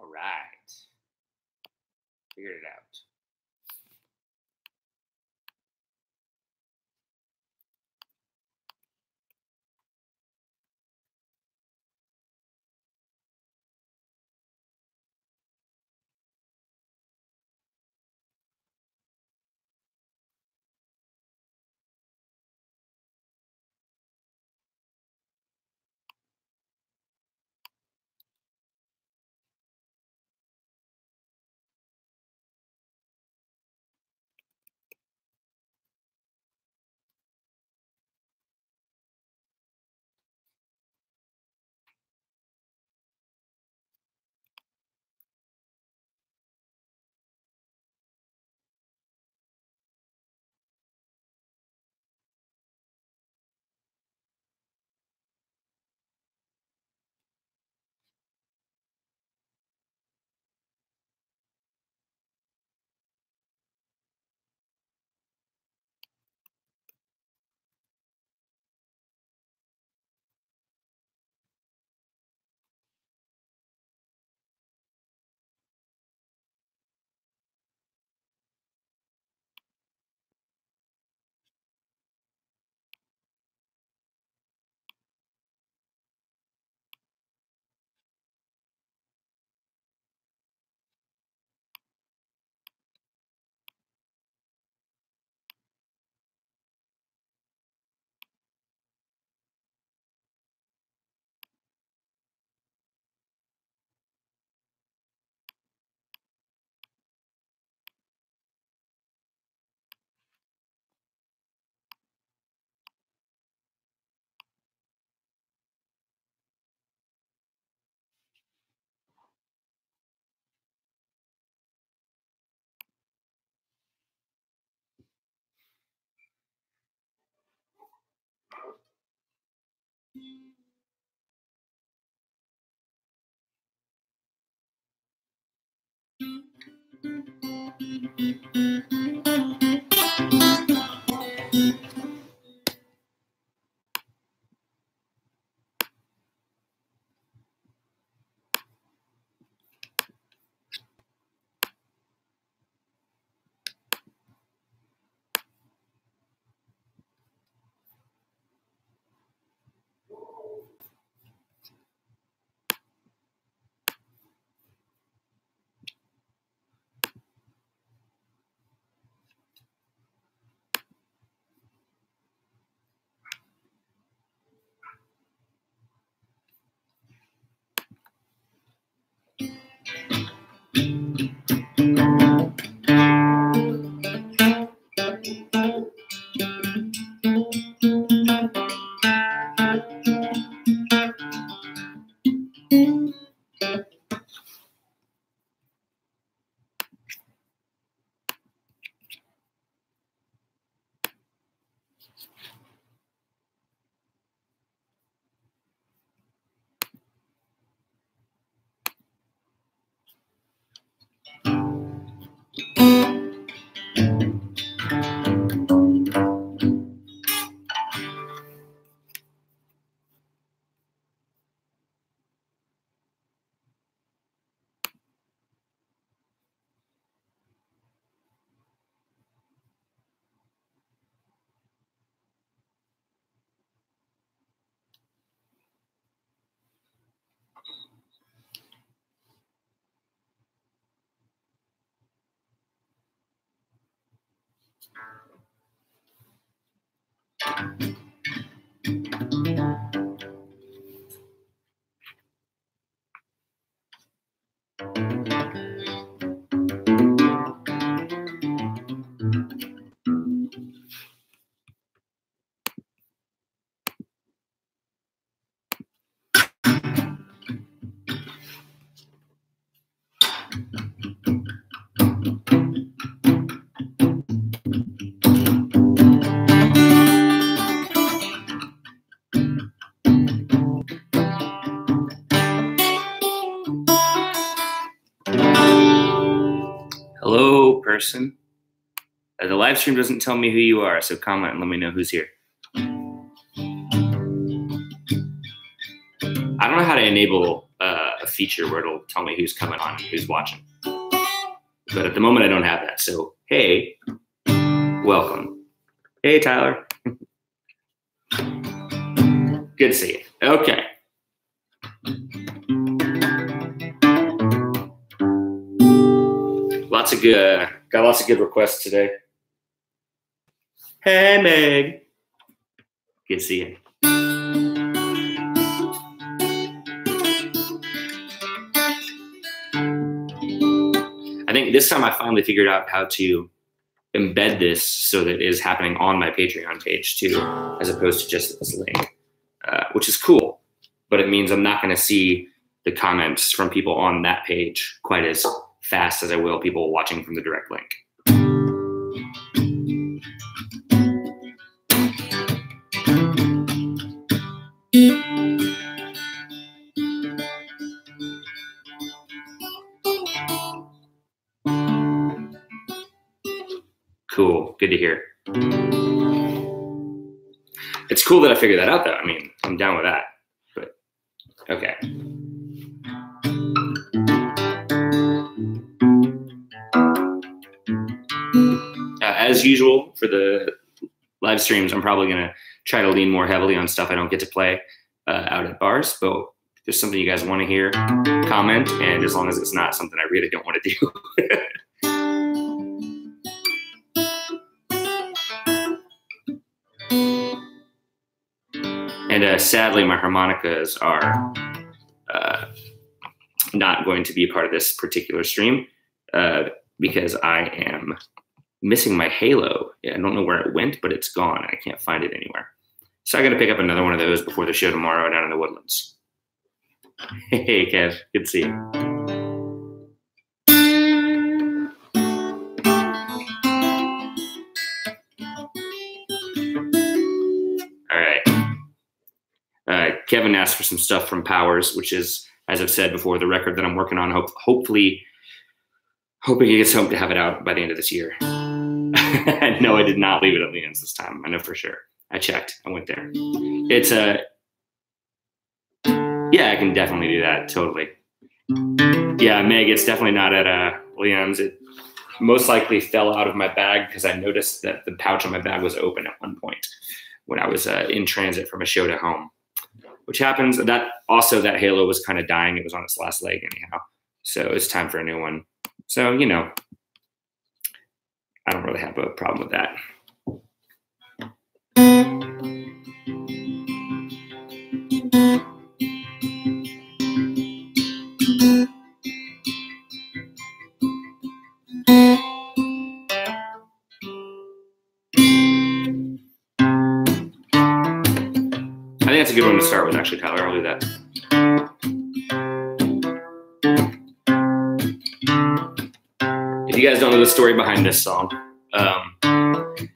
All right. Figured it out. Hello, person. The live stream doesn't tell me who you are, so comment and let me know who's here. I don't know how to enable a feature where it'll tell me who's coming on and who's watching. But at the moment, I don't have that. So, hey, welcome. Hey, Tyler. Good to see you. Okay. Got lots of good requests today. Hey, Meg. Good to see you. I think this time I finally figured out how to embed this so that it is happening on my Patreon page too, as opposed to just this link, which is cool. But it means I'm not going to see the comments from people on that page quite as fast as I will people watching from the direct link. Cool. Good to hear. It's cool that I figured that out, though. I mean, I'm down with that. But okay. As usual for the live streams, I'm probably going to try to lean more heavily on stuff I don't get to play out at bars. But if there's something you guys want to hear, comment. And as long as it's not something I really don't want to do. And sadly, my harmonicas are not going to be a part of this particular stream because I am missing my halo. I don't know where it went, but it's gone. I can't find it anywhere. So I got to pick up another one of those before the show tomorrow down in the Woodlands. Hey, Kev. Good to see you. Kevin asked for some stuff from Powers, which is, as I've said before, the record that I'm working on. Hopefully, hoping he gets home to have it out by the end of this year. No, I did not leave it at Leon's this time. I know for sure. I checked. I went there. It's yeah, I can definitely do that. Totally. Yeah, Meg, it's definitely not at Leon's. It most likely fell out of my bag because I noticed that the pouch on my bag was open at one point when I was in transit from a show to home. Which happens. That halo was kind of dying. It was on its last leg anyhow. So it's time for a new one. So, you know, I don't really have a problem with that. I think that's a good one to start with, actually, Tyler. I'll do that. If you guys don't know the story behind this song,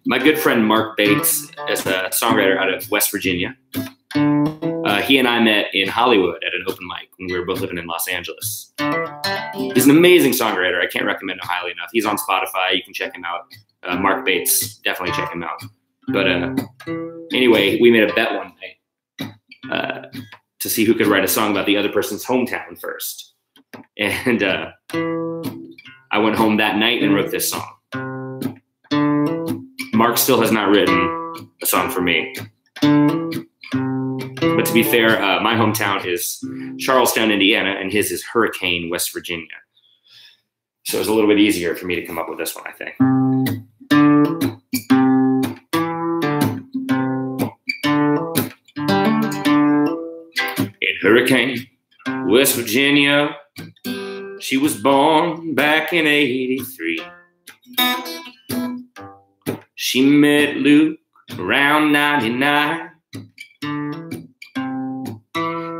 my good friend Mark Bates is a songwriter out of West Virginia. He and I met in Hollywood at an open mic when we were both living in Los Angeles. He's an amazing songwriter. I can't recommend him highly enough. He's on Spotify. You can check him out. Mark Bates, definitely check him out. But anyway, we made a bet one night to see who could write a song about the other person's hometown first. And I went home that night and wrote this song. Mark still has not written a song for me. But to be fair, my hometown is Charlestown, Indiana, and his is Hurricane, West Virginia. So it was a little bit easier for me to come up with this one, I think. In Hurricane, West Virginia, she was born back in '83. She met Luke around '99.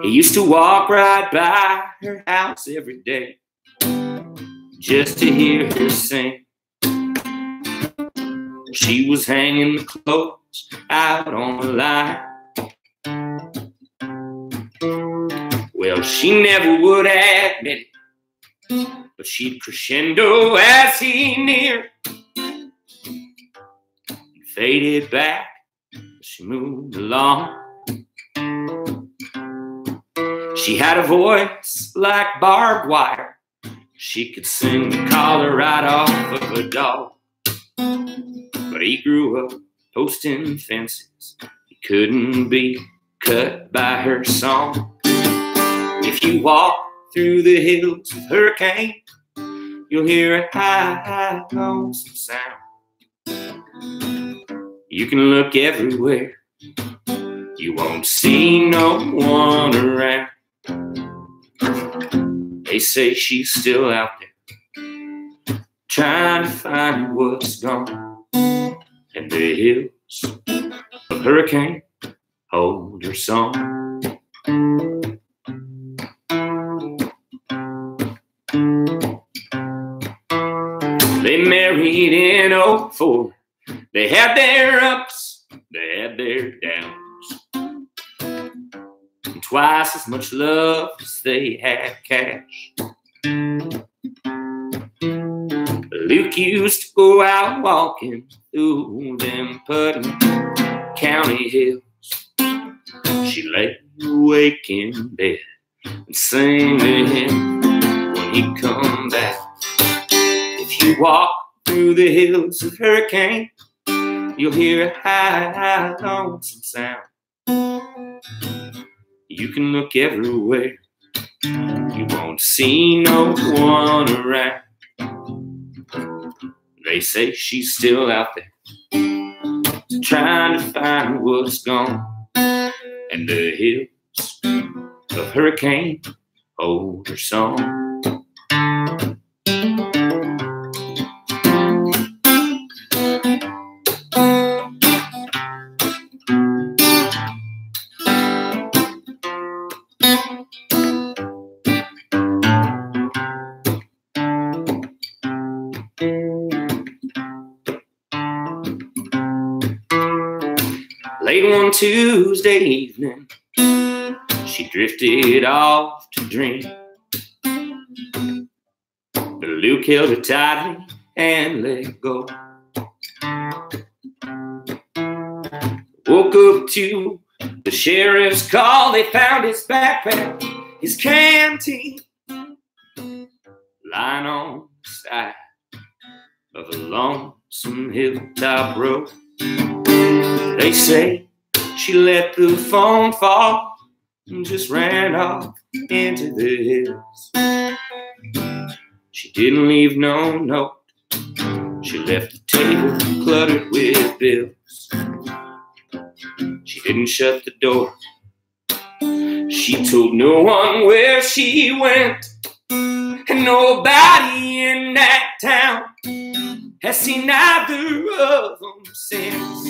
He used to walk right by her house every day just to hear her sing. She was hanging the clothes out on the line. Well, she never would admit it, but she'd crescendo as he neared. Faded back as she moved along. She had a voice like barbed wire. She could sing the collar right off of a dog. But he grew up posting fences. He couldn't be cut by her song. If you walk through the hills of Hurricane, you'll hear a high, lonesome sound. You can look everywhere, you won't see no one around. They say she's still out there, trying to find what's gone. And the hills of Hurricane hold her song. They married in '04. They had their ups, they had their downs, and twice as much love as they had cash. Luke used to go out walking through them Putnam County hills. She lay awake in bed and sang to him when he'd come back. If you walk through the hills of Hurricane, you'll hear a high, lonesome sound. You can look everywhere, you won't see no one around. They say she's still out there, trying to find what's gone. And the hills of Hurricane hold her song. Late one Tuesday evening, she drifted off to dream. But Luke held her tightly and let go. Woke up to the sheriff's call. They found his backpack, his canteen, lying on the side of a lonesome hilltop road. They say she let the phone fall and just ran off into the hills. She didn't leave no note. She left the table cluttered with bills. She didn't shut the door. She told no one where she went. And nobody in that town has seen either of them since.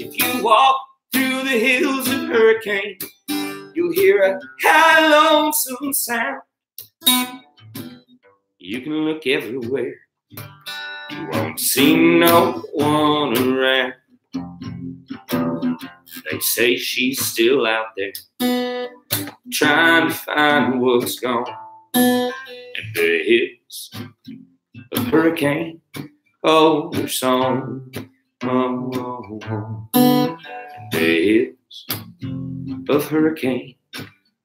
If you walk through the hills of Hurricane, you'll hear a high, lonesome sound. You can look everywhere, you won't see no one around. They say she's still out there, trying to find what's gone. And the hills of Hurricane hold her song. Oh, oh, oh. And the hills of Hurricane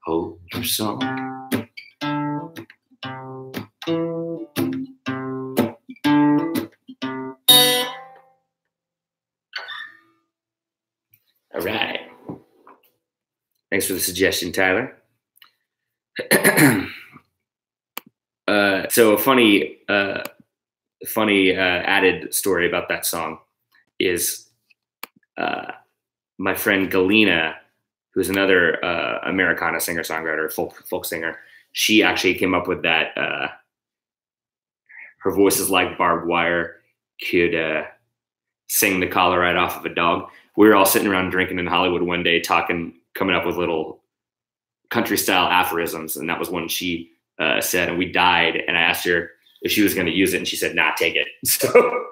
hold her song. All right. Thanks for the suggestion, Tyler. So a funny added story about that song is my friend Galena, who's another Americana singer-songwriter, folk singer. She actually came up with that. Her voice is like barbed wire, could sing the collar right off of a dog. We were all sitting around drinking in Hollywood one day, talking, coming up with little country-style aphorisms, and that was one she said, and we died. And I asked her if she was going to use it, and she said, "Nah, take it." So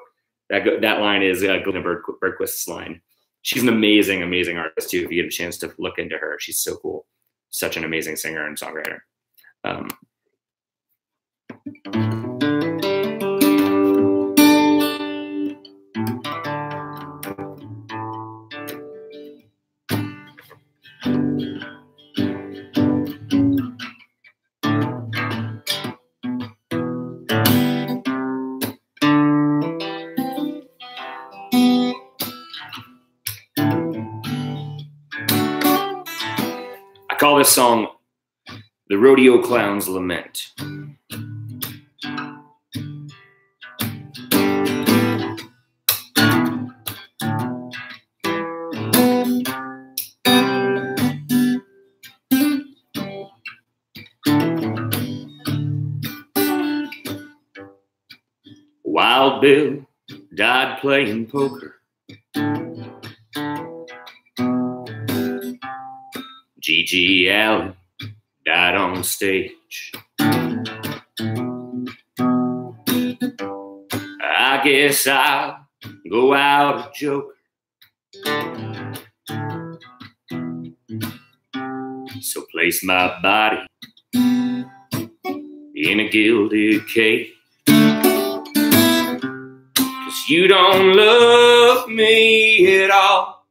that line is Galena Bergquist's line. She's an amazing, amazing artist too. If you get a chance to look into her, she's so cool. Such an amazing singer and songwriter. this song The Rodeo Clown's Lament. Wild Bill died playing poker. G.G. Allen died on stage. I guess I'll go out a joker. So place my body in a gilded cage. 'Cause you don't love me at all.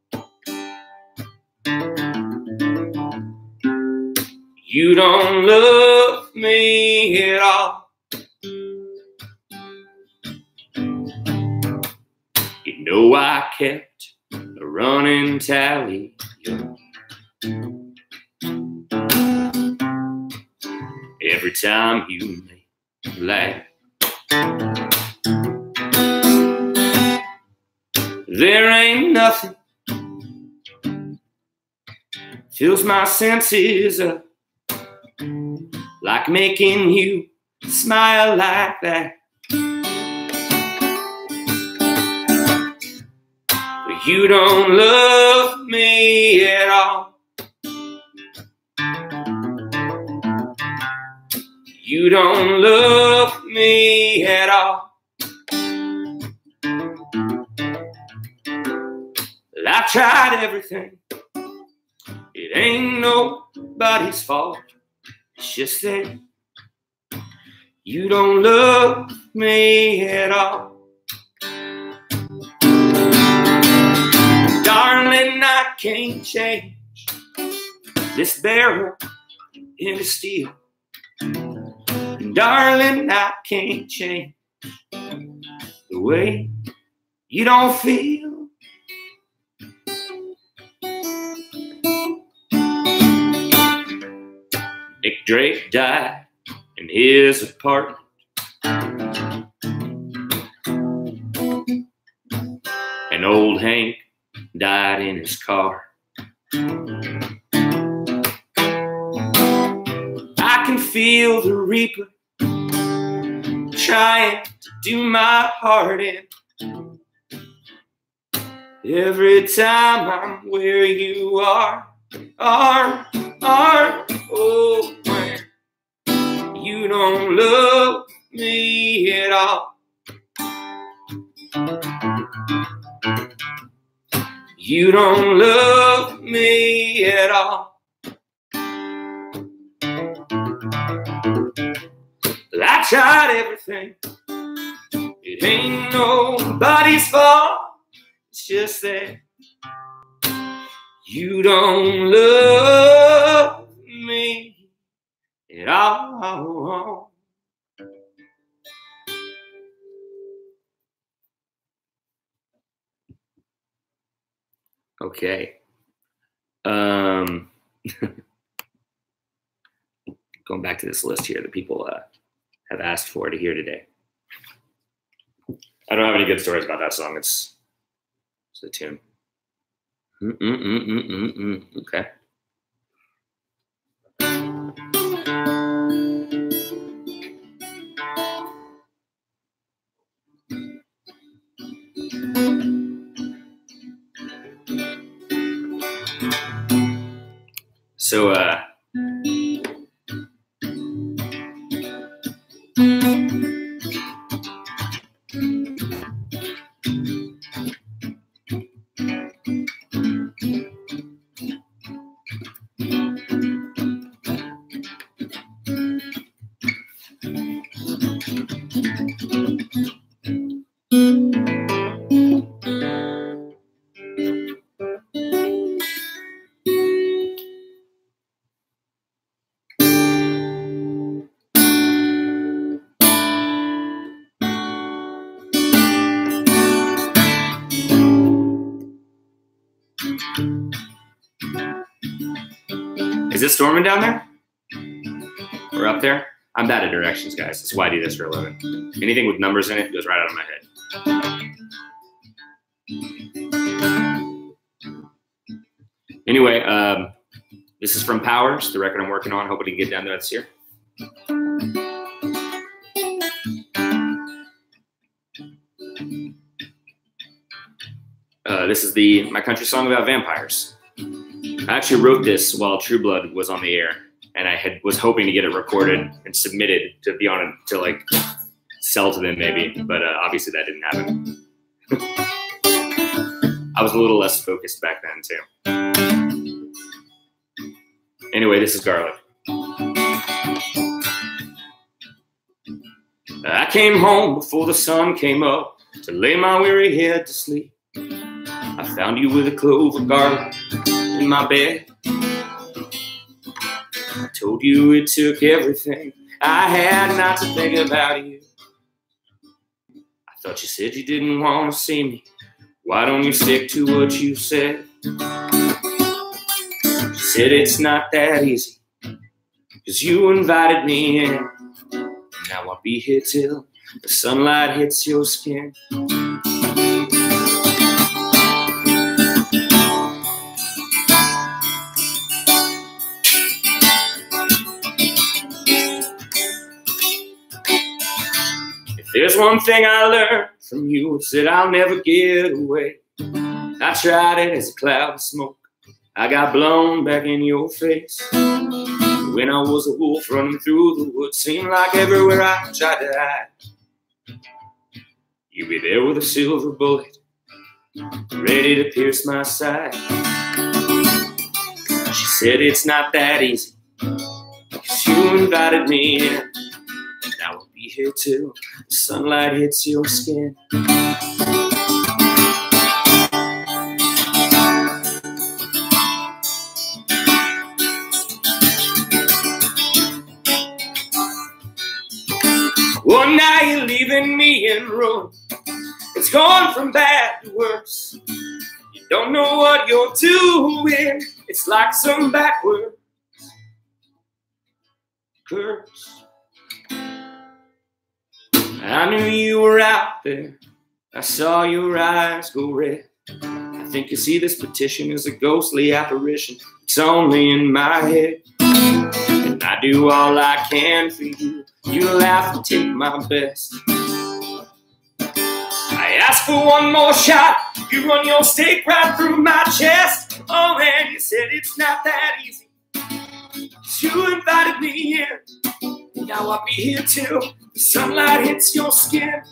You don't love me at all. You know I kept a running tally. Every time you make me laugh. There ain't nothing fills my senses up like making you smile like that. But you don't love me at all. You don't love me at all. Well, I've tried everything. It ain't nobody's fault. It's just that you don't love me at all. Darling, I can't change this barrel into steel. Darling, I can't change the way you don't feel. Nick Drake died in his apartment. And old Hank died in his car. I can feel the reaper trying to do my heart in. Every time I'm where you are, oh, when you don't love me at all. You don't love me at all. Well, I tried everything. It ain't nobody's fault. It's just that you don't love me at all. Okay. Going back to this list here that people have asked for to hear today. I don't have any good stories about that song. It's a tune. Okay. So, Is it storming down there? Or up there? I'm bad at directions, guys. That's why I do this for a living. Anything with numbers in it goes right out of my head. Anyway, this is from Powers, the record I'm working on. Hoping to get down there this year. This is my country song about vampires. I actually wrote this while True Blood was on the air, and I was hoping to get it recorded and submitted to be on it to like sell to them maybe, but obviously that didn't happen. I was a little less focused back then too. Anyway, this is Garlic. I came home before the sun came up to lay my weary head to sleep. I found you with a clove of garlic in my bed. I told you it took everything I had not to think about you. I thought you said you didn't want to see me. Why don't you stick to what you said? You said it's not that easy, 'cause you invited me in. Now I'll be here till the sunlight hits your skin. There's one thing I learned from you, it's that I'll never get away. I tried it as a cloud of smoke. I got blown back in your face. When I was a wolf running through the woods, seemed like everywhere I tried to hide, you'd be there with a silver bullet, ready to pierce my side. She said it's not that easy, 'cause you invited me in. Now I'll be here till the sunlight hits your skin. One night you're leaving me in ruin. It's gone from bad to worse. You don't know what you're doing. It's like some backward curse. I knew you were out there. I saw your eyes go red. I think you see this petition as a ghostly apparition. It's only in my head. And I do all I can for you. You laugh and take my best. I ask for one more shot. You run your stake right through my chest. Oh man, you said it's not that easy. You invited me in. Now I'll be here till the sunlight hits your skin.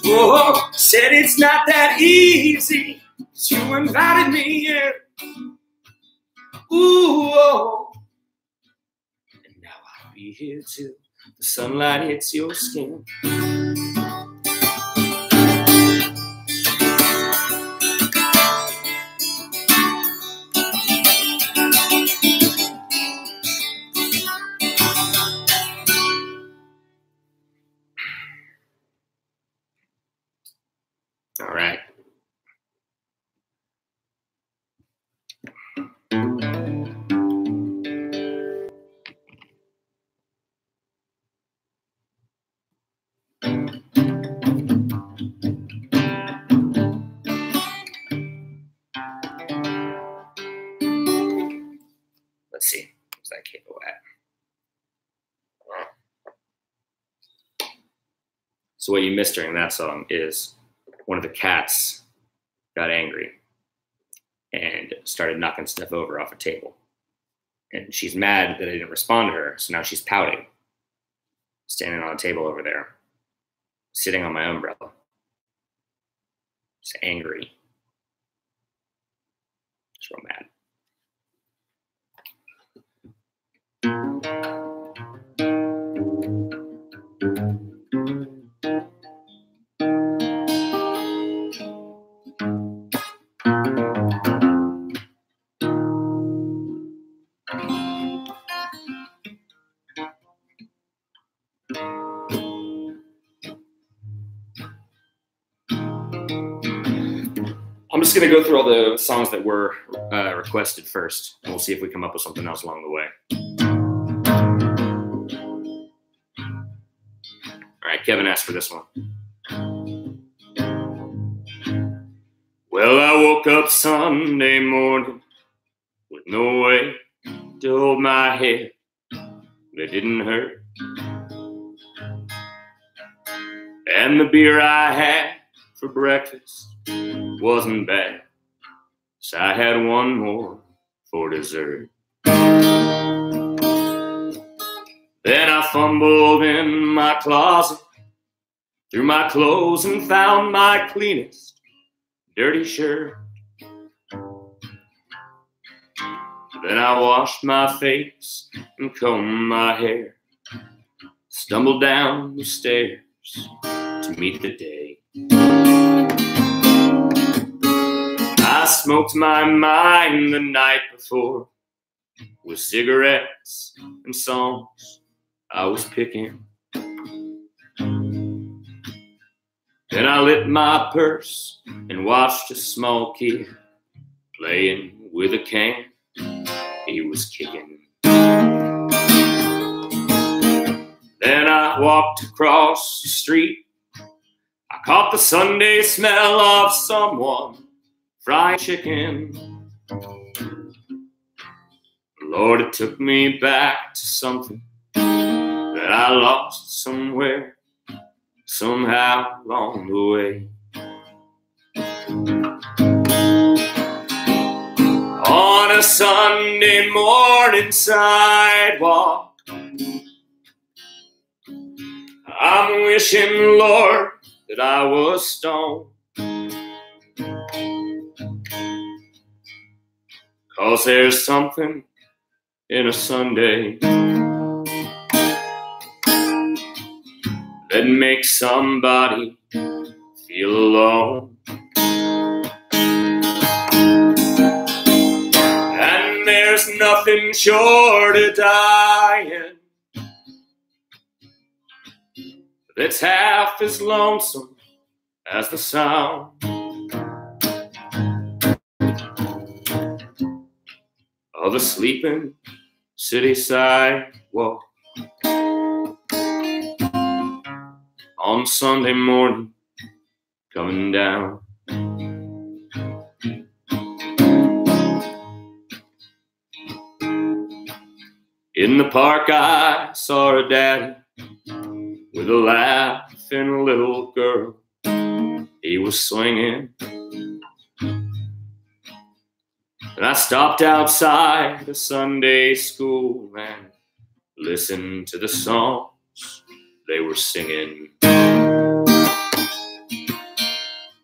Oh, said it's not that easy. You invited me in. Ooh, oh. And now I'll be here till the sunlight hits your skin. All right. Let's see. Where's that cable at? So what you missed during that song is one of the cats got angry and started knocking stuff over off a table. And she's mad that I didn't respond to her, so now she's pouting, standing on a table over there, sitting on my umbrella. Just angry. Just real mad. just going to go through all the songs that were requested first, and we'll see if we come up with something else along the way. All right, Kevin asked for this one. Well, I woke up Sunday morning with no way to hold my head that didn't hurt. And the beer I had for breakfast wasn't bad, so I had one more for dessert. Then I fumbled in my closet, through my clothes, and found my cleanest dirty shirt. Then I washed my face and combed my hair, stumbled down the stairs to meet the day. I smoked my mind the night before with cigarettes and songs I was picking. Then I lit my purse and watched a small kid playing with a can he was kicking. Then I walked across the street. I caught the Sunday smell of someone fried chicken. Lord, it took me back to something that I lost somewhere, somehow along the way. On a Sunday morning sidewalk, I'm wishing, Lord, that I was stoned. 'Cause there's something in a Sunday that makes somebody feel alone. And there's nothing short of dying that's half as lonesome as the sound of a sleeping city sidewalk on Sunday morning coming down. In the park I saw a daddy with a laughing little girl he was swinging. And I stopped outside the Sunday school and listened to the songs they were singing.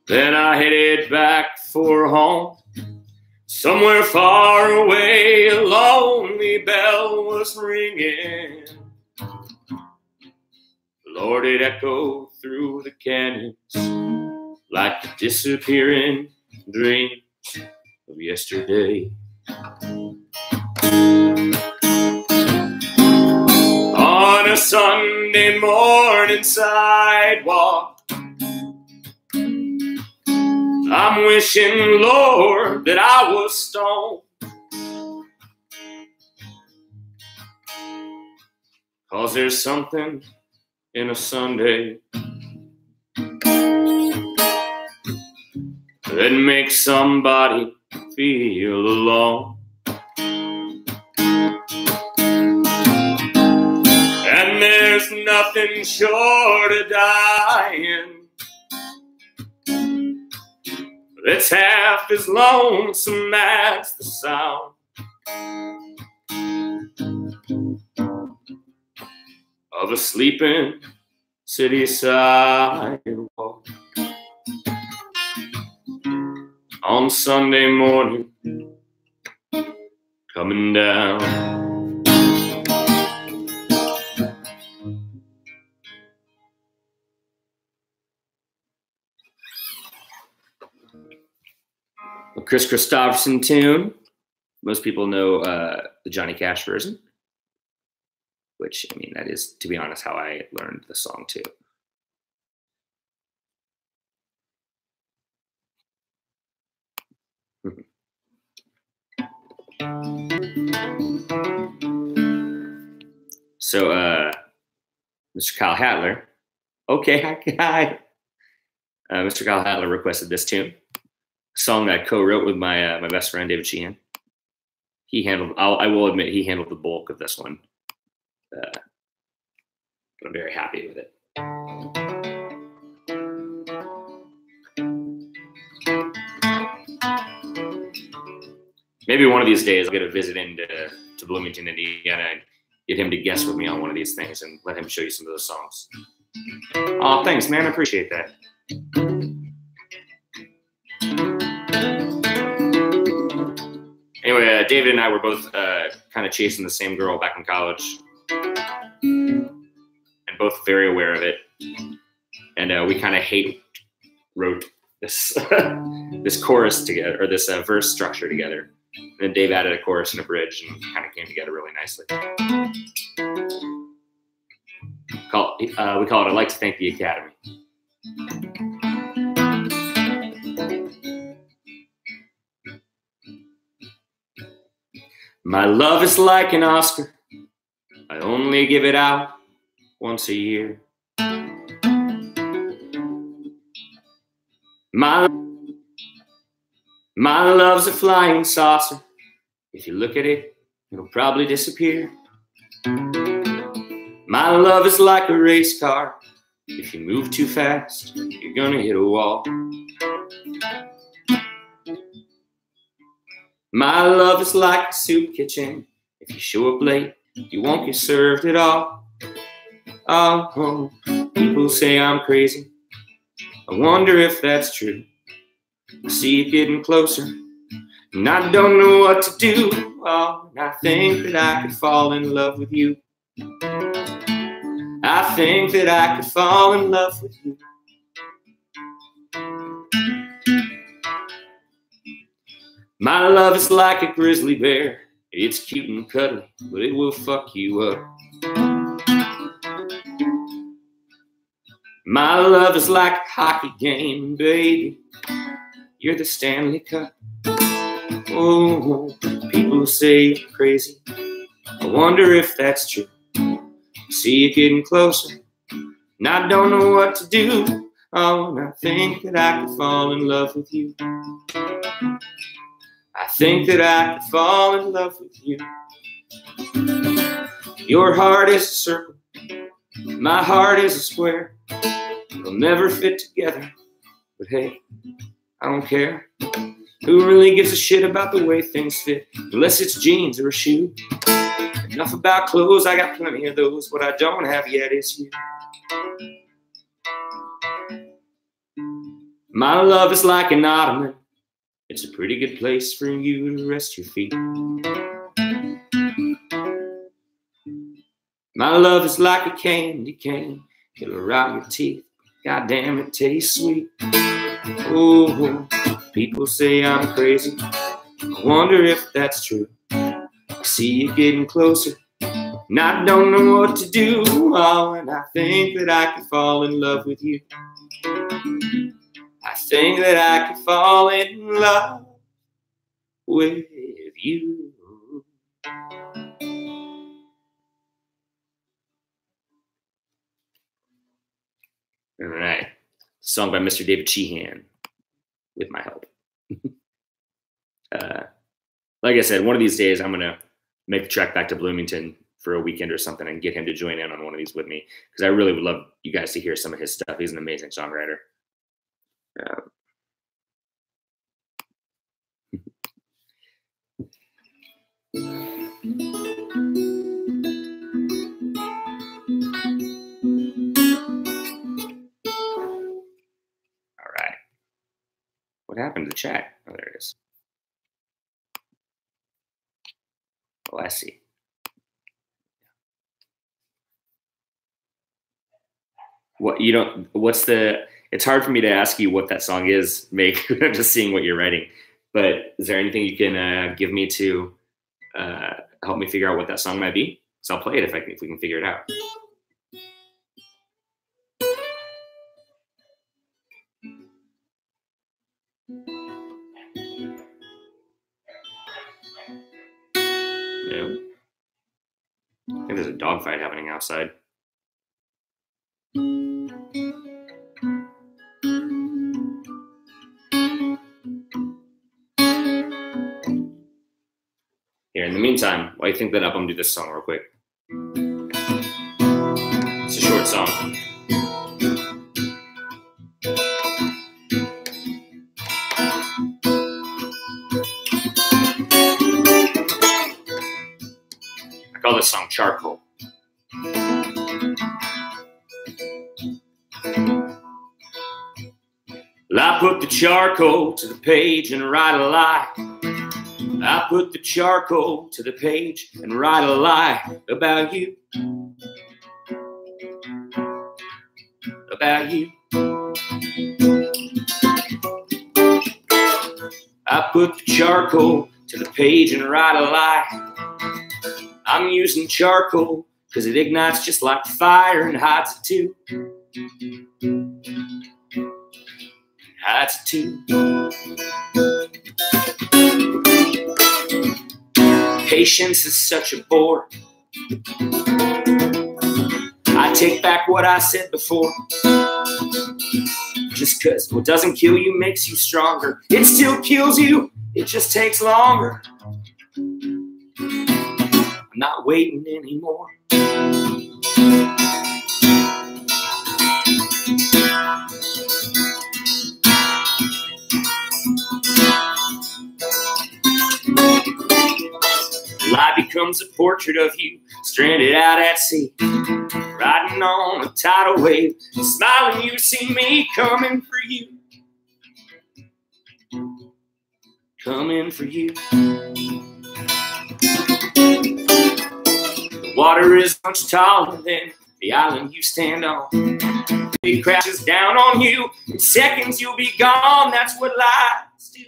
Then I headed back for home. Somewhere far away, a lonely bell was ringing. Lord, it echoed through the canyons like the disappearing dreams of yesterday. On a Sunday morning sidewalk, I'm wishing, Lord, that I was stoned. 'Cause there's something in a Sunday that makes somebody feel alone. And there's nothing short of dying that's half as lonesome as the sound of a sleeping city sidewalk on Sunday morning coming down. A Chris Christopherson tune. Most people know the Johnny Cash version, which, I mean, that is, to be honest, how I learned the song too. So, Mr. Kyle Hatler. Okay, hi. Mr. Kyle Hatler requested this tune, a song that I co-wrote with my best friend David Sheehan. He handled. I will admit he handled the bulk of this one, but I'm very happy with it. Maybe one of these days I'll get a visit into Bloomington, Indiana, and get him to guest with me on one of these things and let him show you some of those songs. Oh, thanks, man. I appreciate that. Anyway, David and I were both kind of chasing the same girl back in college, and both very aware of it. And we kind of wrote this this chorus together, or this verse structure together. And then Dave added a chorus and a bridge, and kind of came together really nicely. We call it "I'd Like to Thank the Academy." My love is like an Oscar. I only give it out once a year. My love's a flying saucer. If you look at it, it'll probably disappear. My love is like a race car. If you move too fast, you're gonna hit a wall. My love is like a soup kitchen. If you show up late, you won't get served at all. Oh, people say I'm crazy. I wonder if that's true. I see it getting closer, and I don't know what to do. Oh, and I think that I could fall in love with you. I think that I could fall in love with you. My love is like a grizzly bear. It's cute and cuddly, but it will fuck you up. My love is like a hockey game, baby. You're the Stanley Cup. Oh, people say you're crazy. I wonder if that's true. See you getting closer, and I don't know what to do. Oh, and I think that I could fall in love with you. I think that I could fall in love with you. Your heart is a circle, my heart is a square. We'll never fit together, but hey, I don't care. Who really gives a shit about the way things fit, unless it's jeans or a shoe? Enough about clothes, I got plenty of those. What I don't have yet is you. My love is like an ottoman. It's a pretty good place for you to rest your feet. My love is like a candy cane. It'll rot your teeth. God damn, it tastes sweet. Oh, people say I'm crazy. I wonder if that's true. I see you getting closer, and I don't know what to do. Oh, and I think that I could fall in love with you. I think that I could fall in love with you. All right. Song by Mr. David Sheehan, with my help. Like I said, one of these days I'm going to make the trek back to Bloomington for a weekend or something and get him to join in on one of these with me, because I really would love you guys to hear some of his stuff. He's an amazing songwriter. All right. What happened to the chat? Oh, there it is. Oh, I see. It's hard for me to ask you what that song is, Make, just seeing what you're writing. But is there anything you can give me to help me figure out what that song might be? So I'll play it if we can figure it out. No. I think there's a dogfight happening outside. Here, in the meantime, while you think that up, I'm gonna do this song real quick. It's a short song. I call this song Charcoal. Well, I put the charcoal to the page and write a lie. I put the charcoal to the page and write a lie about you. About you. I put the charcoal to the page and write a lie. I'm using charcoal because it ignites just like fire and hides it too. Hides it too. Patience is such a bore. I take back what I said before. Just cause what doesn't kill you makes you stronger. It still kills you, it just takes longer. I'm not waiting anymore. Life becomes a portrait of you, stranded out at sea, riding on a tidal wave, smiling you see me coming for you. Coming for you. The water is much taller than the island you stand on. It crashes down on you, in seconds you'll be gone. That's what lies do.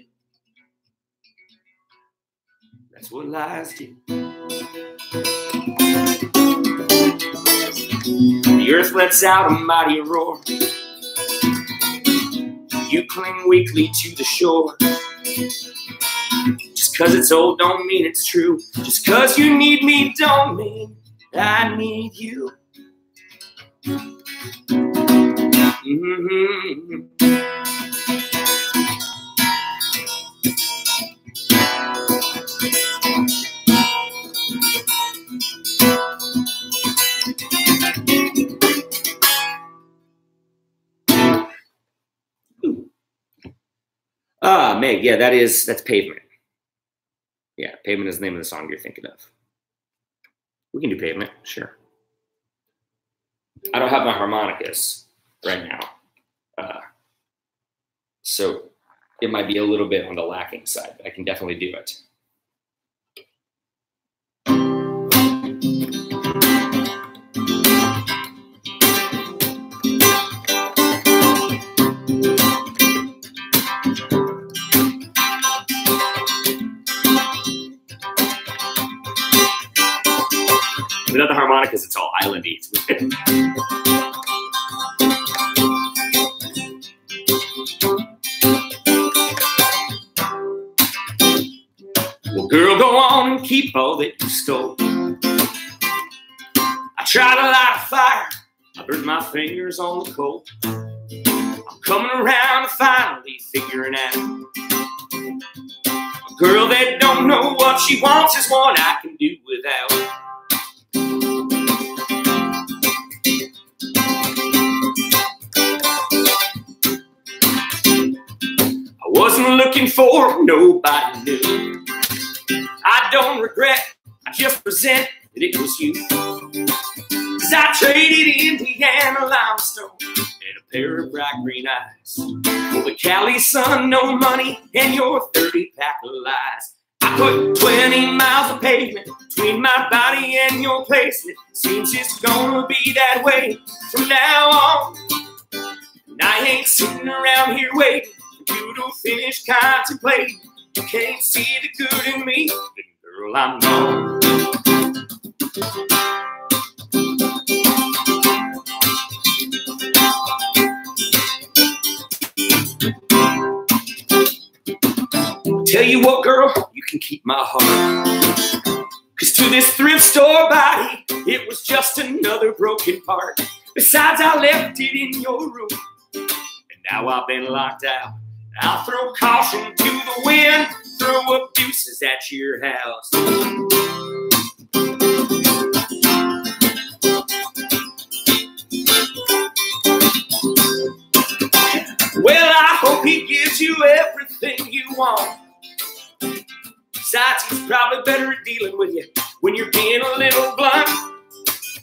That's what lies do. The earth lets out a mighty roar. You cling weakly to the shore. Just cause it's old don't mean it's true. Just cause you need me don't mean I need you. Mm-hmm. Meg, yeah, that's Pavement. Yeah, Pavement is the name of the song you're thinking of. We can do Pavement, sure. I don't have my harmonicas right now. So it might be a little bit on the lacking side, but I can definitely do it. Without the harmonicas, it's all islandy. It's weird. Well, girl, go on and keep all that you stole. I tried to light a fire. I burned my fingers on the coal. I'm coming around to finally figuring out a girl that don't know what she wants is one I can do without. Wasn't looking for nobody new. I don't regret, I just resent that it was you. Cause I traded Indiana limestone and a pair of bright green eyes for the Cali sun, no money, and your 30-pack of lies. I put 20 miles of pavement between my body and your place. It seems it's gonna be that way from now on. And I ain't sitting around here waiting you to finish contemplating. You can't see the good in me, then girl, I'm gone. Tell you what, girl, you can keep my heart. Cause to this thrift store body. It was just another broken part. Besides, I left it in your room. And now I've been locked out. I'll throw caution to the wind, throw abuses at your house. Well, I hope he gives you everything you want. Besides, he's probably better at dealing with you when you're being a little blunt.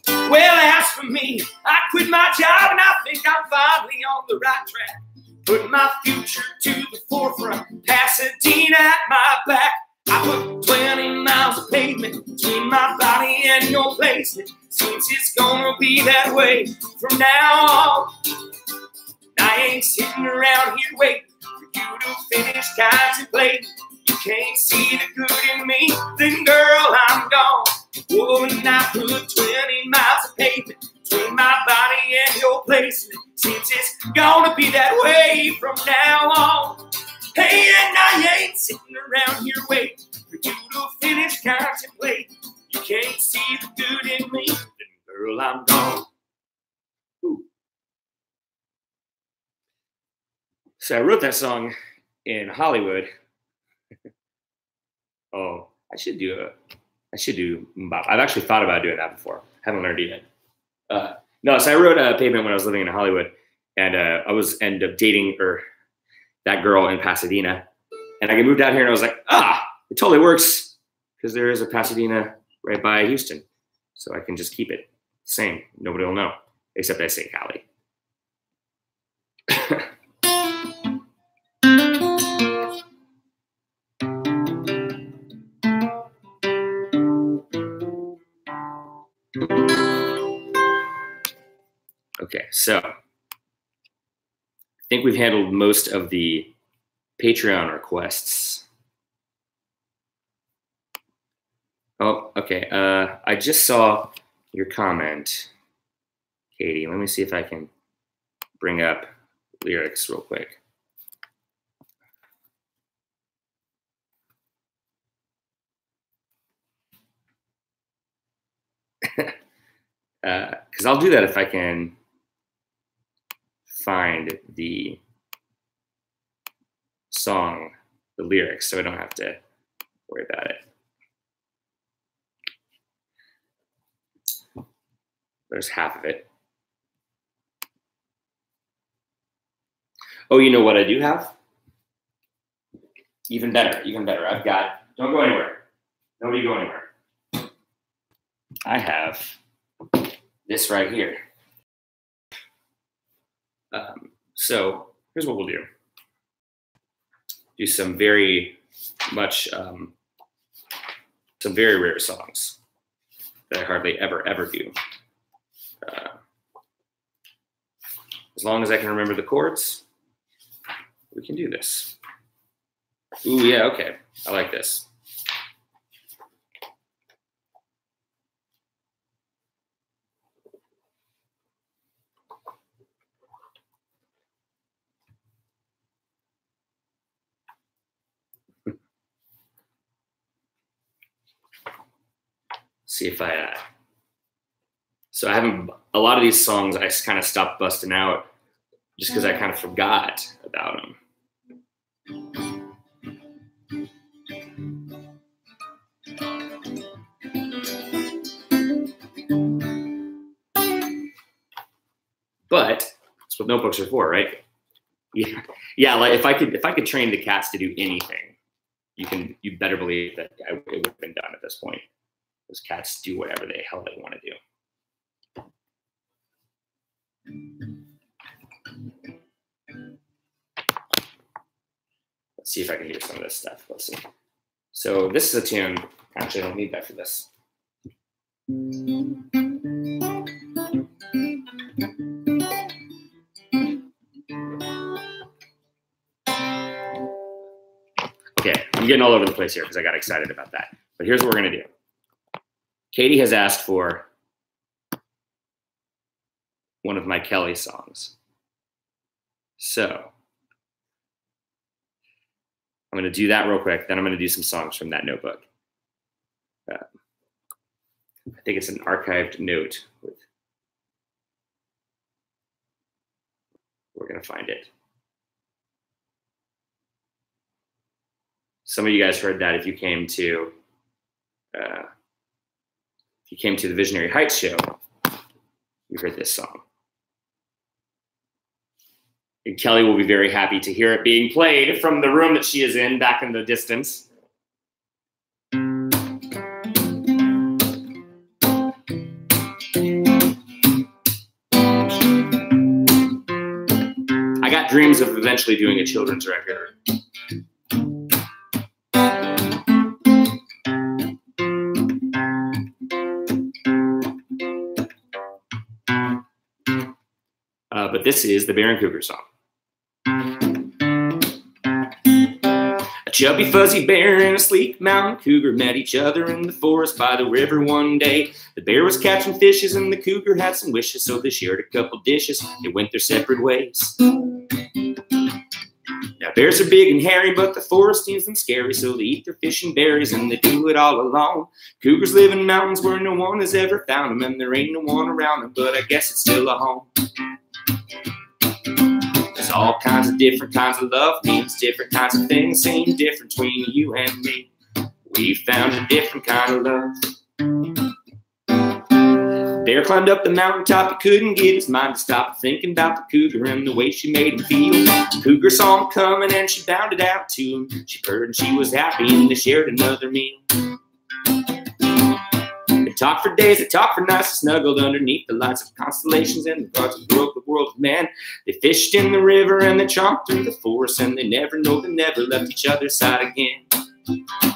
Well, as for me, I quit my job and I think I'm finally on the right track. Put my future to the forefront, Pasadena at my back. I put 20 miles of pavement between my body and your basement. Seems it's gonna be that way from now on. I ain't sitting around here waiting for you to finish contemplating. You can't see the good in me, then girl, I'm gone. Oh, and I put 20 miles of pavement between my body and your placement. Seems it's gonna be that way from now on. Hey, and I ain't sitting around here waiting for you to finish contemplating. You can't see the good in me, then girl, I'm gone. Ooh. So I wrote that song in Hollywood. Oh, I should do bop. I've actually thought about doing that before. Haven't learned it yet. No, so I wrote Pavement when I was living in Hollywood, and I was ended up dating that girl in Pasadena, and I moved out here, and I was like, it totally works because there is a Pasadena right by Houston, so I can just keep it the same. Nobody will know, except I say Cali. Okay, so I think we've handled most of the Patreon requests. Oh, okay. I just saw your comment, Katie. Let me see if I can bring up lyrics real quick. Because I'll do that if I can find the song, the lyrics, so I don't have to worry about it. There's half of it. Oh, you know what I do have? Even better, even better. I've got, don't go anywhere. Nobody go anywhere. I have this right here. So here's what we'll do. Do some very much, some very rare songs that I hardly ever do. As long as I can remember the chords, we can do this. Ooh, yeah, okay. I like this. See if I, so I haven't, a lot of these songs I just kind of stopped busting out just because I kind of forgot about them. But that's what notebooks are for, right? Yeah, yeah. Like if I could train the cats to do anything, you better believe that it would have been done at this point. Those cats do whatever the hell they want to do. Let's see if I can do some of this stuff. Let's see. So this is a tune. Actually, I don't need that for this. Okay, I'm getting all over the place here because I got excited about that. But here's what we're gonna do. Katie has asked for one of my Kelly songs. So I'm going to do that real quick. Then I'm going to do some songs from that notebook. I think it's an archived note. We're going to find it. Some of you guys heard that if you came to the Visionary Heights show, you heard this song. And Kelly will be very happy to hear it being played from the room that she is in back in the distance. I got dreams of eventually doing a children's record. But this is the Bear and Cougar song. A chubby fuzzy bear and a sleek mountain cougar met each other in the forest by the river one day. The bear was catching fishes and the cougar had some wishes, so they shared a couple dishes. They went their separate ways. Now bears are big and hairy, but the forest seems them scary, so they eat their fish and berries and they do it all alone. Cougars live in mountains where no one has ever found them, and there ain't no one around them, but I guess it's still a home. There's all kinds of different kinds of love, means different kinds of things, seem different between you and me. We found a different kind of love. Bear climbed up the mountaintop, he couldn't get his mind to stop thinking about the cougar and the way she made him feel. The cougar saw him coming and she bounded out to him. She purred and she was happy and they shared another meal. They talked for days, they talked for nights, they snuggled underneath the lights of constellations and the parts of the world of man. They fished in the river and they chomped through the forest, and they never left each other's side again.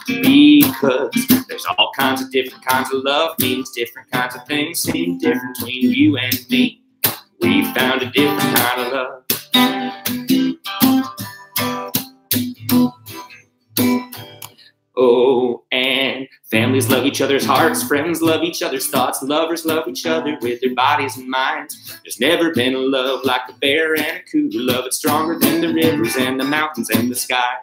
Because there's all kinds of different kinds of love, means different kinds of things, seem different between you and me. We found a different kind of love. Oh, and families love each other's hearts, friends love each other's thoughts, lovers love each other with their bodies and minds. There's never been a love like a bear and a cougar love. It's stronger than the rivers and the mountains and the sky.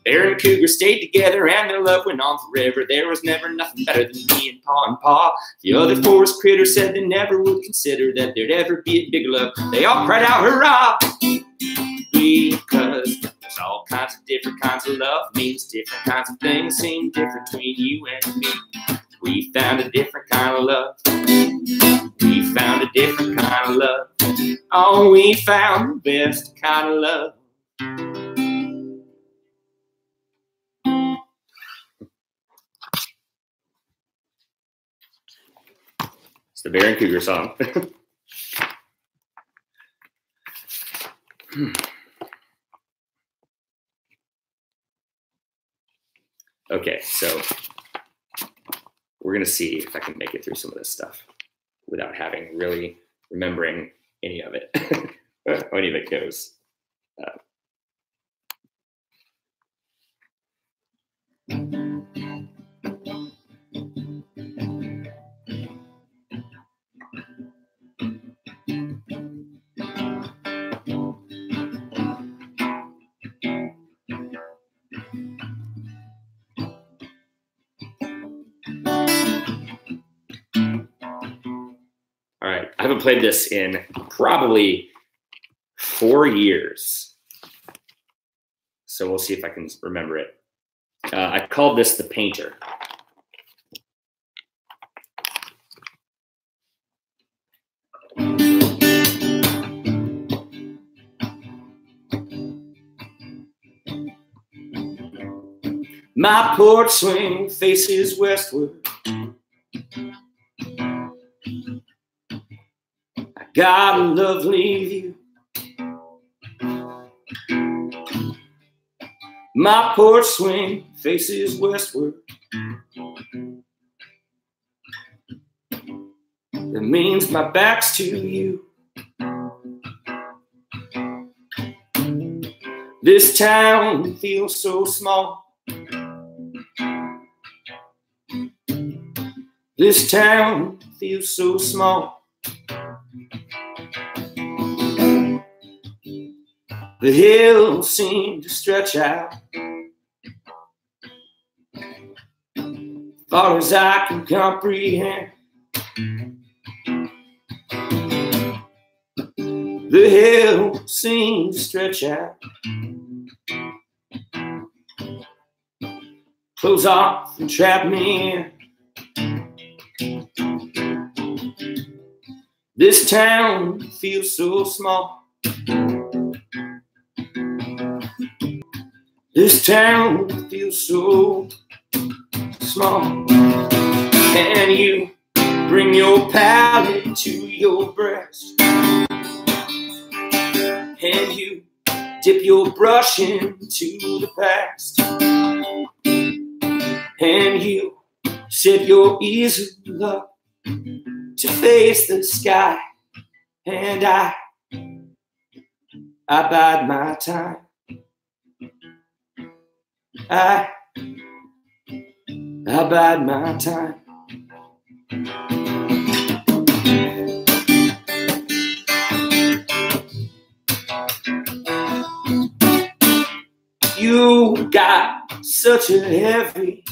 Bear and cougar stayed together and their love went on forever. There was never nothing better than being paw and paw. The other forest critters said they never would consider that there'd ever be a bigger love. They all cried out, hurrah! Because there's all kinds of different kinds of love, means different kinds of things, seem different between you and me. We found a different kind of love. We found a different kind of love. Oh, we found the best kind of love. It's the Bear and Cougar song. Okay, so we're going to see if I can make it through some of this stuff without having really remembering any of it. Or any of it goes. All right, I haven't played this in probably 4 years. So we'll see if I can remember it. I called this The Painter. My porch swing faces westward. I got a lovely view. My porch swing faces westward. That means my back's to you. This town feels so small. This town feels so small. The hills seem to stretch out far as I can comprehend. The hill seems to stretch out, close off and trap me in. This town feels so small. This town feels so small. And you bring your palate to your breast, and you dip your brush into the past, and you set your easel up to face the sky, and I bide my time. I bide my time. You got such a heavy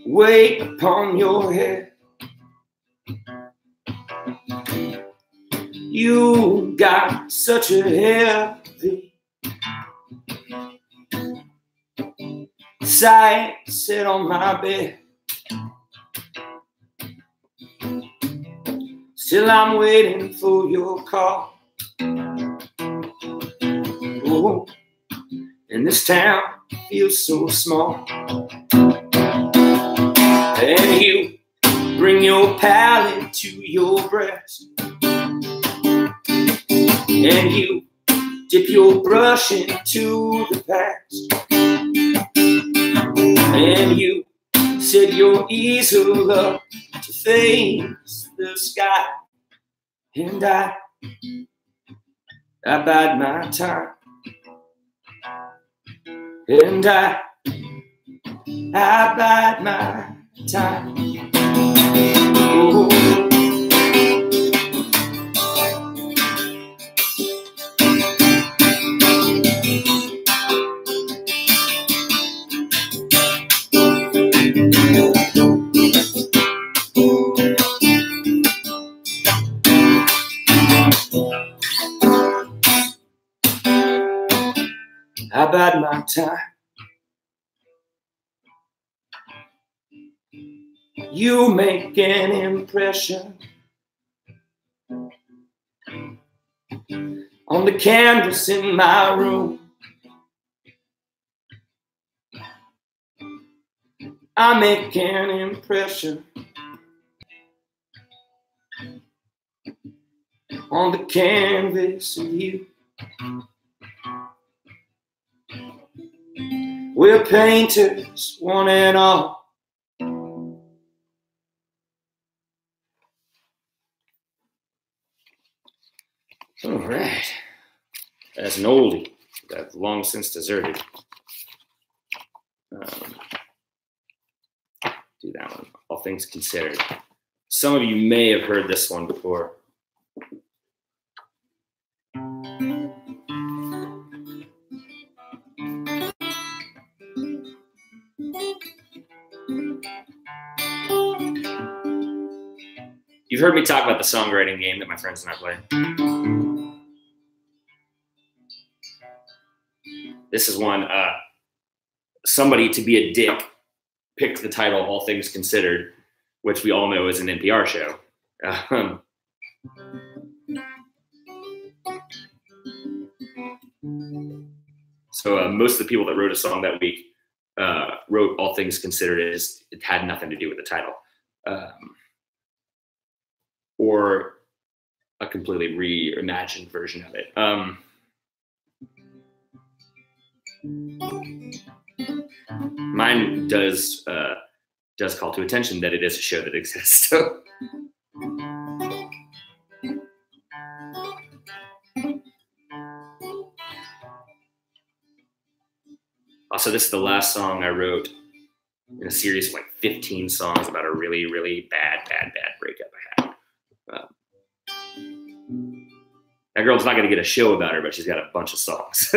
weight upon your head. You got such a heavy sight set on my bed. Still I'm waiting for your call. Oh, and this town feels so small. And you bring your palate to your breast, and you dip your brush into the past, and you set your easel up to face the sky, and I bide my time, and I bide my time. Oh. I bide my time. You make an impression on the canvas in my room. I make an impression on the canvas of you. We're painters, one and all. All right. That's an oldie that I've long since deserted. Do that one, All Things Considered. Some of you may have heard this one before. You've heard me talk about the songwriting game that my friends and I play. This is one, somebody to be a dick picked the title All Things Considered, which we all know is an NPR show. So most of the people that wrote a song that week wrote All Things Considered. It had nothing to do with the title. Or a completely reimagined version of it. Mine does call to attention that it is a show that exists. So. Also, this is the last song I wrote in a series of like 15 songs about a really, really bad breakup I had. That girl's not going to get a show about her, but she's got a bunch of songs.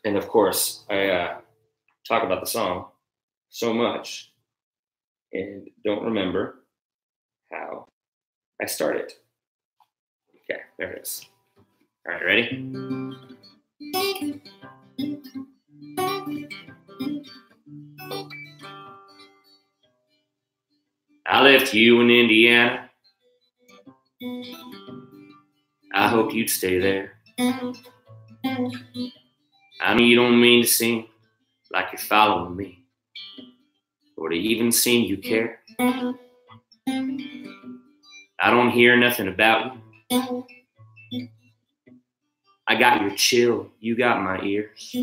And of course, I talk about the song so much and don't remember how I started. Okay, there it is. All right, ready? I left you in Indiana. I hope you'd stay there. I know you don't mean to seem like you're following me, or to even seem you care. I don't hear nothing about you. I got your chill, you got my ears.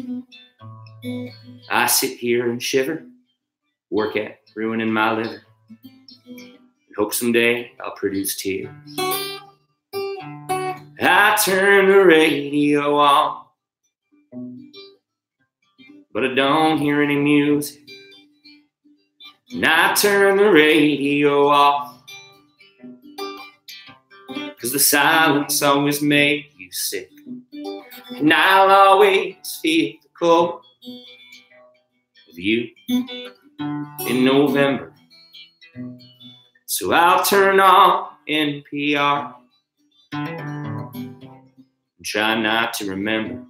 I sit here and shiver, work at ruining my liver, and hope someday I'll produce tears. I turn the radio on, but I don't hear any music. And I turn the radio off, 'cause the silence always made you sick. And I'll always feel the cold of you in November. So I'll turn on NPR and try not to remember.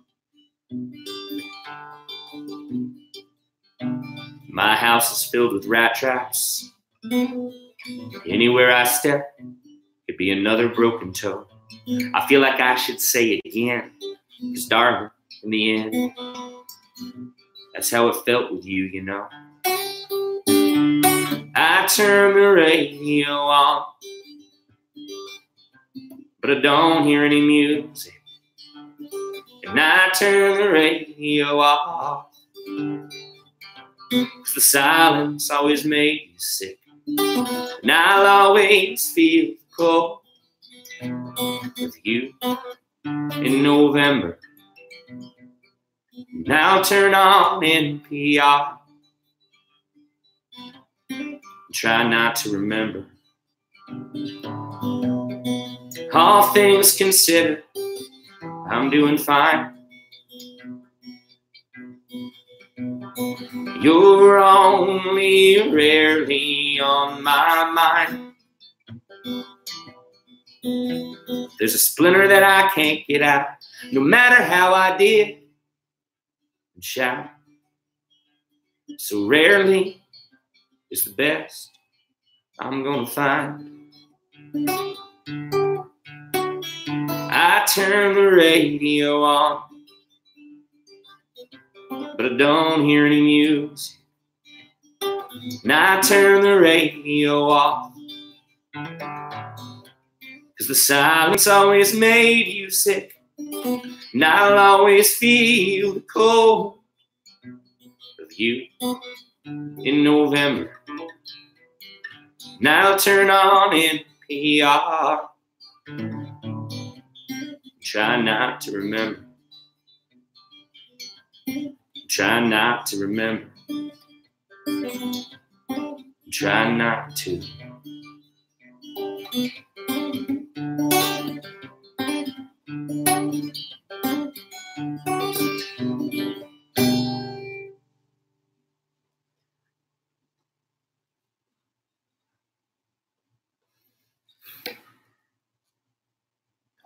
My house is filled with rat traps. Anywhere I step could be another broken toe. I feel like I should say it again, 'cause darling, in the end, that's how it felt with you, you know. I turn the radio on, but I don't hear any music. And I turn the radio off, 'cause the silence always made you sick. And I'll always feel the cold with you in November. And I'll turn on NPR and try not to remember. All things considered, I'm doing fine. You're only rarely on my mind. There's a splinter that I can't get out, no matter how I did and shout. So rarely is the best I'm gonna find. I turn the radio on, but I don't hear any music. And I turn the radio off, 'cause the silence always made you sick. And I'll always feel the cold of you in November. And I'll turn on NPR, try not to remember. Try not to remember. Try not to.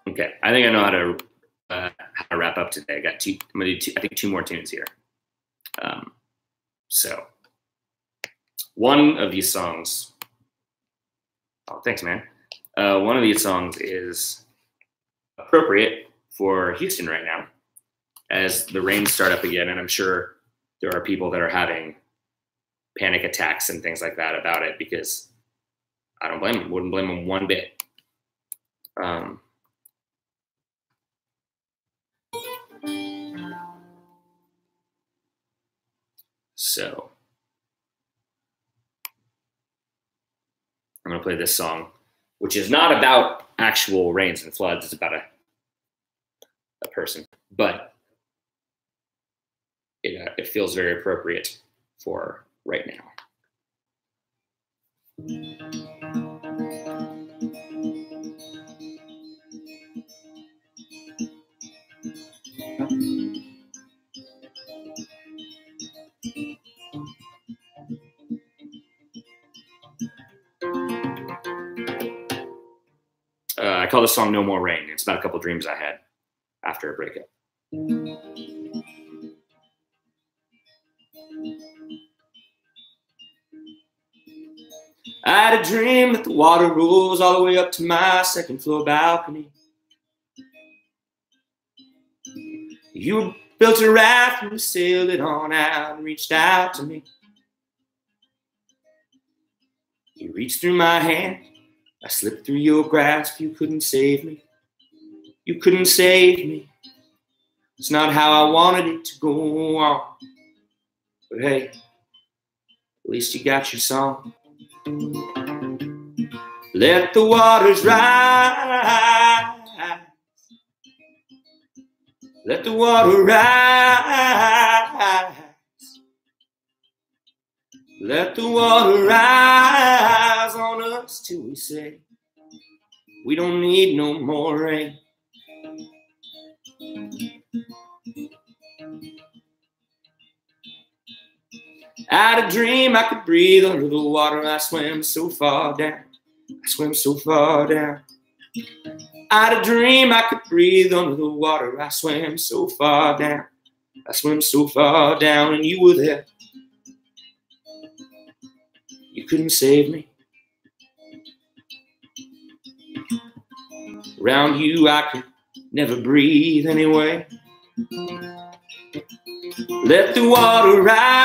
Okay, I think I know how to wrap up today. I got two. I'm gonna do two more tunes here. So one of these songs. Oh, thanks, man. One of these songs is appropriate for Houston right now, as the rains start up again, and I'm sure there are people that are having panic attacks and things like that about it, because I don't blame them. Wouldn't blame them one bit. So I'm going to play this song, which is not about actual rains and floods. It's about a person, but it feels very appropriate for right now. I call this song No More Rain. It's about a couple dreams I had after a breakup. I had a dream that the water rose all the way up to my second floor balcony. You built a raft and you sailed it on out and reached out to me. You reached through my hand, I slipped through your grasp. You couldn't save me. You couldn't save me. It's not how I wanted it to go on. But hey, at least you got your song. Let the waters rise. Let the water rise. Let the water rise on us till we say we don't need no more rain. I had a dream I could breathe under the water. I swam so far down. I swam so far down. I had a dream I could breathe under the water. I swam so far down. I swam so far down, and you were there. You couldn't save me. Around you I could never breathe anyway. Let the water rise.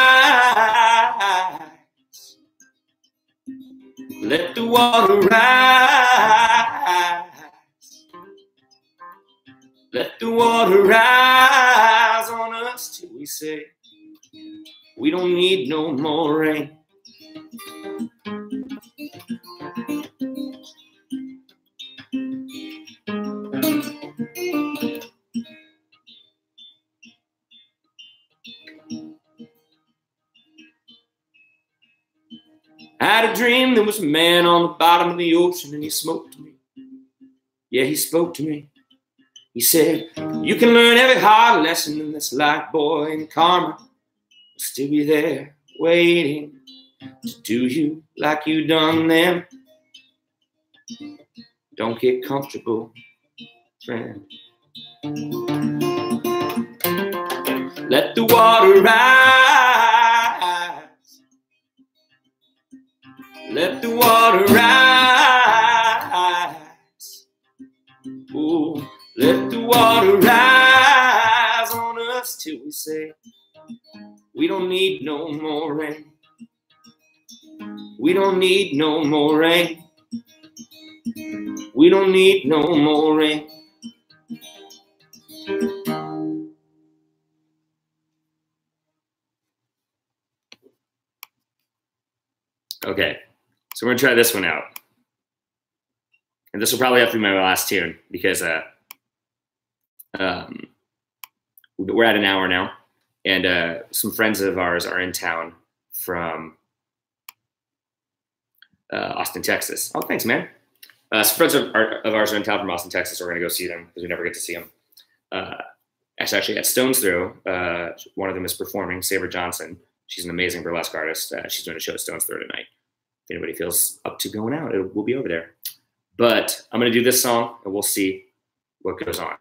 Let the water rise. Let the water rise on us till we say we don't need no more rain. I had a dream there was a man on the bottom of the ocean and he spoke to me. Yeah, he spoke to me. He said, you can learn every hard lesson in this life, boy, and karma will still be there waiting to do you like you done them. Don't get comfortable, friend. Let the water rise. Let the water rise. Ooh, let the water rise on us till we say we don't need no more rain. We don't need no more rain. We don't need no more rain. Okay, so we're gonna try this one out. And this will probably have to be my last tune because we're at an hour now, and some friends of ours are in town from Austin, Texas. Oh, thanks, man. Some friends of ours are in town from Austin, Texas. So we're gonna go see them because we never get to see them. Actually at Stones Throw, one of them is performing, Sabre Johnson. She's an amazing burlesque artist. She's doing a show at Stones Throw tonight. If anybody feels up to going out, we'll be over there. But I'm going to do this song, and we'll see what goes on.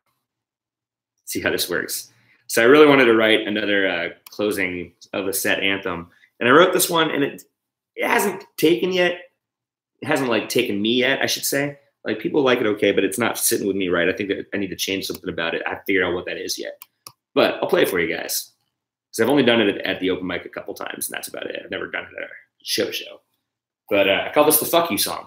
See how this works. So I really wanted to write another closing of a set anthem. And I wrote this one, and it hasn't taken yet. It hasn't, like, taken me yet, I should say. Like, people like it okay, but it's not sitting with me right. I think that I need to change something about it. I haven't figured out what that is yet. But I'll play it for you guys. Because I've only done it at the open mic a couple times, and that's about it. I've never done it at a show. But I call this the Fuck You song.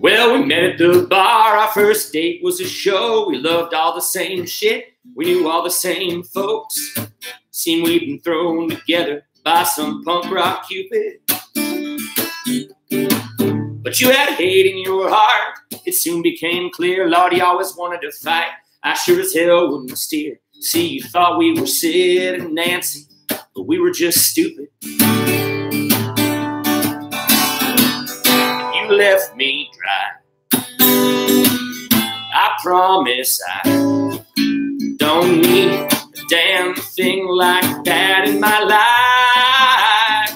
Well, we met at the bar. Our first date was a show. We loved all the same shit. We knew all the same folks. Seemed we'd been thrown together by some punk rock cupid. But you had hate in your heart. It soon became clear. Lord, you always wanted to fight. I sure as hell wouldn't steer. See, you thought we were Sid and Nancy, but we were just stupid. You left me dry. I promise I don't need a damn thing like that in my life.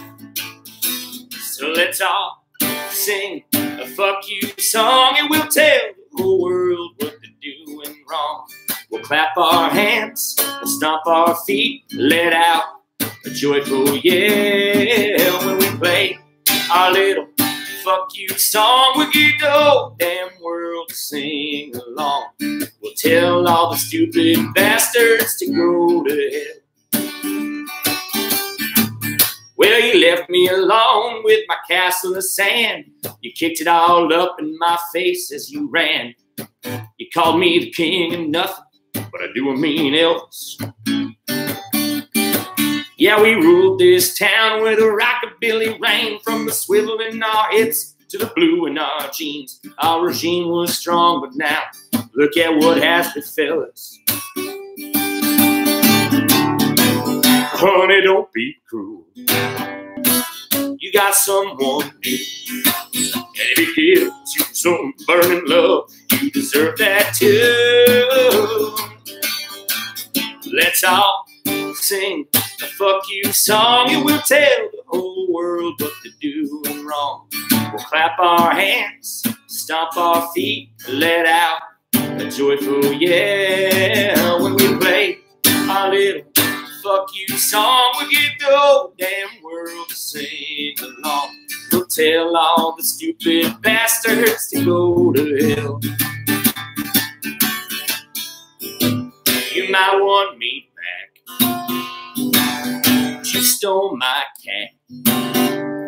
So let's all sing a fuck you song, and we'll tell the whole world what they're doing wrong. We'll clap our hands, we'll stomp our feet, let out a joyful yell when we play our little fuck you song. We'll get the whole damn world to sing along. We'll tell all the stupid bastards to go to hell. Well, you left me alone with my castle of sand. You kicked it all up in my face as you ran. You called me the king of nothing, but I do mean Elvis. Yeah, we ruled this town with a rockabilly rain, from the swivel in our hips to the blue in our jeans. Our regime was strong, but now look at what has befell us. Honey, don't be cruel. You got someone new, and if he gives you some burning love, you deserve that too. Let's all sing a fuck you song, and we'll tell the whole world what they're doing wrong. We'll clap our hands, stomp our feet, let out a joyful yell when we play our little fuck you song. We'll get the whole damn world to sing along. We'll tell all the stupid bastards to go to hell. You might want me back. You stole my cat.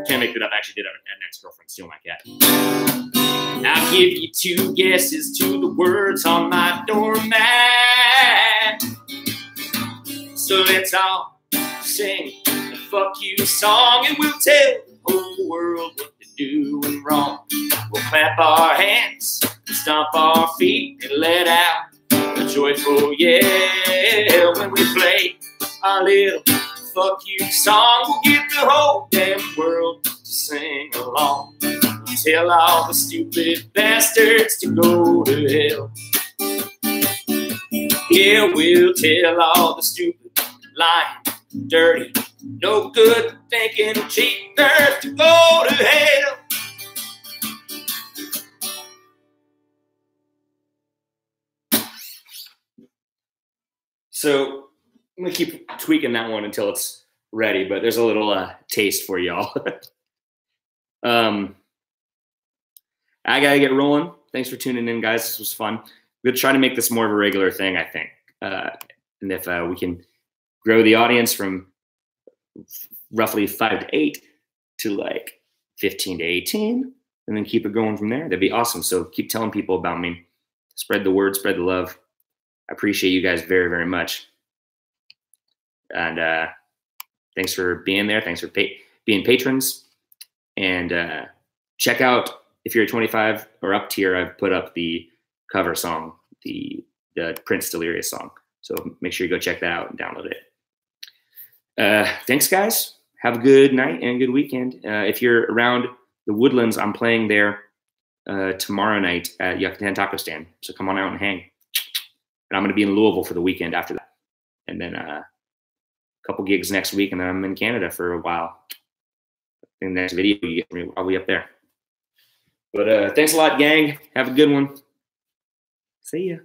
Can't make it up. I actually did have an ex-girlfriend steal my cat. I'll give you 2 guesses to the words on my doormat. So let's all sing a fuck you song, and we'll tell the whole world what they're doing wrong. We'll clap our hands, stomp our feet, and let out a joyful yell when we play our little fuck you song. We'll get the whole damn world to sing along. We'll tell all the stupid bastards to go to hell. Yeah, we'll tell all the stupid, lying, dirty, no good, thinking cheaters to go to hell. So I'm gonna keep tweaking that one until it's ready, but there's a little taste for y'all. I gotta get rolling. Thanks for tuning in, guys. This was fun. We're gonna try to make this more of a regular thing, I think. And if we can grow the audience from roughly 5 to 8 to like 15 to 18, and then keep it going from there, that'd be awesome. So keep telling people about me. Spread the word, spread the love. I appreciate you guys very, very much. And thanks for being there. Thanks for being patrons. And check out, if you're a 25 or up tier, I've put up the cover song, the Prince Delirious song. So make sure you go check that out and download it. Thanks, guys. Have a good night and a good weekend. If you're around the Woodlands, I'm playing there tomorrow night at Yucatan Taco Stand. So come on out and hang. And I'm going to be in Louisville for the weekend after that. And then a couple gigs next week, and then I'm in Canada for a while. In the next video, you get me, I'll be up there. But thanks a lot, gang. Have a good one. See ya.